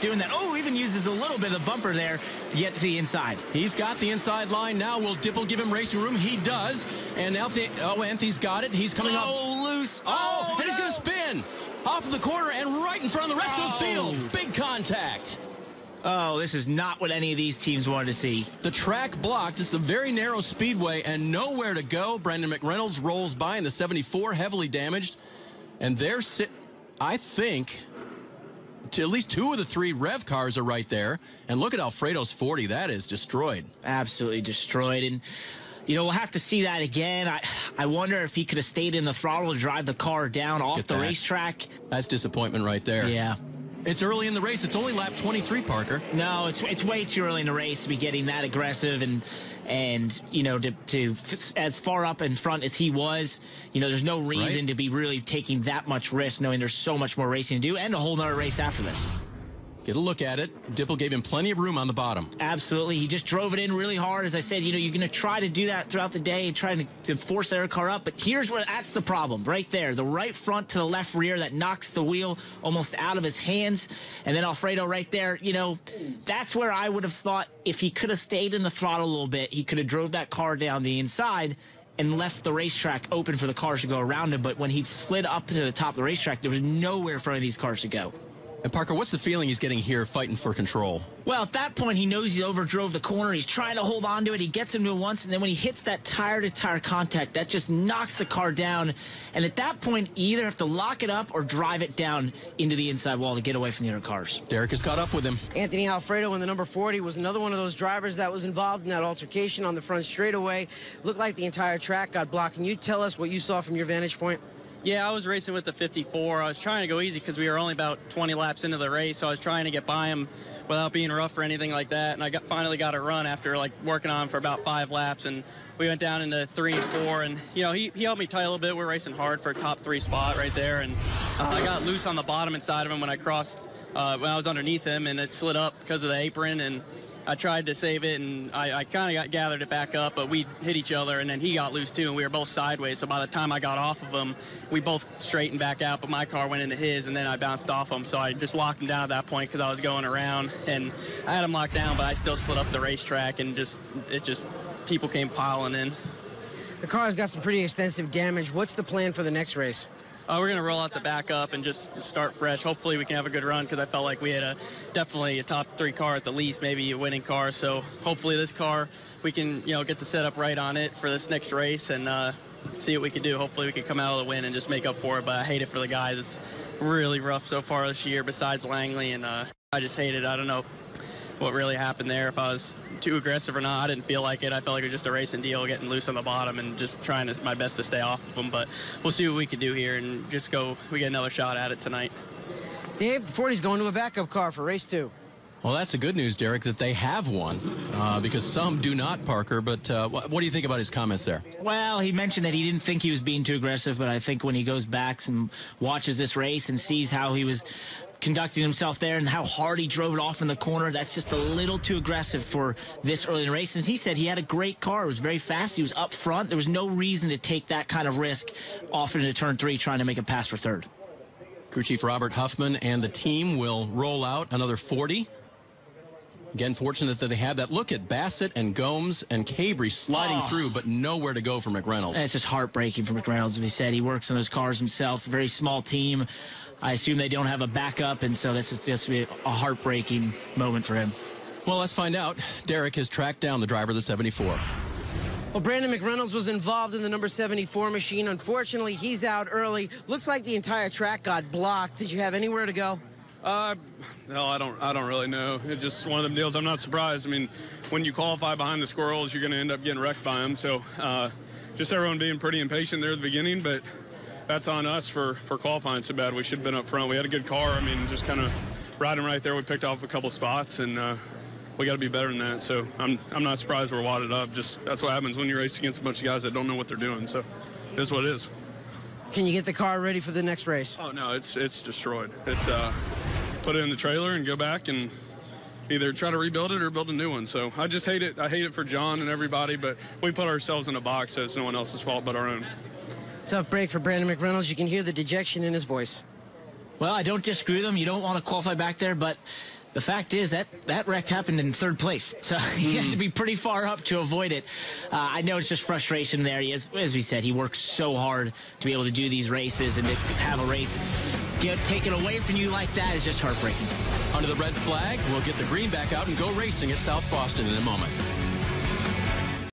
doing that. Oh, even uses a little bit of bumper there to get to the inside. He's got the inside line now. Will Dipple give him racing room? He does. And Anthony's got it. He's coming up. Oh, loose. Oh, and he's going to spin off of the corner and right in front of the rest of the field. Big contact. Oh, this is not what any of these teams wanted to see. The track blocked. It's a very narrow speedway and nowhere to go. Brandon McReynolds rolls by in the 74, heavily damaged. And I think at least 2 of the 3 rev cars are right there. And look at Alfredo's 40. That is destroyed. Absolutely destroyed. And, you know, we'll have to see that again. I wonder if he could have stayed in the throttle to drive the car down off the racetrack. That's disappointment right there. Yeah. It's early in the race. It's only lap 23, Parker. No, it's way too early in the race to be getting that aggressive and you know, to as far up in front as he was, you know, there's no reason to be really taking that much risk knowing there's so much more racing to do and a whole nother race after this. Get a look at it. Dipple gave him plenty of room on the bottom. Absolutely. He just drove it in really hard. As I said, you know, you're going to try to do that throughout the day and try to force their car up. But that's the problem right there. The right front to the left rear that knocks the wheel almost out of his hands. And then Alfredo right there, you know, that's where I would have thought if he could have stayed in the throttle a little bit, he could have drove that car down the inside and left the racetrack open for the cars to go around him. But when he slid up to the top of the racetrack, there was nowhere for any of these cars to go. And Parker, what's the feeling he's getting here fighting for control? Well, at that point, he knows he overdrove the corner. He's trying to hold on to it. He gets him to it once, and then when he hits that tire-to-tire contact, that just knocks the car down. And at that point, you either have to lock it up or drive it down into the inside wall to get away from the other cars. Derek has caught up with him. Anthony Alfredo in the number 40 was another one of those drivers that was involved in that altercation on the front straightaway. Looked like the entire track got blocked. Can you tell us what you saw from your vantage point? Yeah, I was racing with the 54. I was trying to go easy because we were only about 20 laps into the race, so I was trying to get by him without being rough or anything like that. And I finally got a run after like working on him for about 5 laps, and we went down into 3 and 4. And you know, he held me tight a little bit. We're racing hard for a top 3 spot right there, and I got loose on the bottom inside of him when I crossed when I was underneath him, and it slid up because of the apron. And I tried to save it, and I kind of gathered it back up, but we hit each other, and then he got loose too, and we were both sideways. So by the time I got off of him, we both straightened back out, but my car went into his, and then I bounced off him. So I just locked him down at that point because I was going around, and I had him locked down, but I still slid up the racetrack, and people came piling in. The car's got some pretty extensive damage. What's the plan for the next race? We're going to roll out the backup and just start fresh. Hopefully we can have a good run because I felt like we had definitely a top 3 car at the least, maybe a winning car. So hopefully this car, we can, you know, get the setup right on it for this next race and see what we can do. Hopefully we can come out with a win and just make up for it. But I hate it for the guys. It's really rough so far this year besides Langley, and I just hate it. I don't know what really happened there, if I was too aggressive or not. I didn't feel like it. I felt like it was just a racing deal, getting loose on the bottom and just trying my best to stay off of them. But we'll see what we can do here and just we get another shot at it tonight. Dave, the 40's going to a backup car for race 2. Well, that's the good news, Derek, that they have one because some do not, Parker. But what do you think about his comments there? Well, he mentioned that he didn't think he was being too aggressive, but I think when he goes back and watches this race and sees how he was conducting himself there and how hard he drove it off in the corner, that's just a little too aggressive for this early in the race. And he said he had a great car. It was very fast. He was up front. There was no reason to take that kind of risk off into turn 3 trying to make a pass for 3rd. Crew Chief Robert Huffman and the team will roll out another 40. Again, fortunate that they have that. Look at Bassett and Gomes and Cabry sliding through, but nowhere to go for McReynolds. It's just heartbreaking for McReynolds. As he said, he works on those cars himself. It's a very small team. I assume they don't have a backup, and so this is just a heartbreaking moment for him. Well, let's find out. Derek has tracked down the driver of the 74. Well, Brandon McReynolds was involved in the number 74 machine. Unfortunately, he's out early. Looks like the entire track got blocked. Did you have anywhere to go? No, I don't really know. It's just one of them deals. I'm not surprised. I mean, when you qualify behind the squirrels, you're going to end up getting wrecked by them. So just everyone being pretty impatient there at the beginning, but that's on us for qualifying so bad. We should have been up front. We had a good car. I mean, just kind of riding right there. We picked off a couple spots, and we got to be better than that. So I'm not surprised we're wadded up. Just that's what happens when you race against a bunch of guys that don't know what they're doing. So it is what it is. Can you get the car ready for the next race? Oh, no, it's destroyed. It's put it in the trailer and go back and either try to rebuild it or build a new one. So I just hate it. I hate it for John and everybody, but we put ourselves in a box that's no one else's fault but our own. Tough break for Brandon McReynolds. You can hear the dejection in his voice. Well, I don't disagree with him. You don't want to qualify back there, but The fact is that wreck happened in third place, so he had to be pretty far up to avoid it. I know it's just frustration there. As we said, he works so hard to be able to do these races, and to have a race get taken away from you like that is just heartbreaking. Under the red flag, we'll get the green back out and go racing at South Boston in a moment.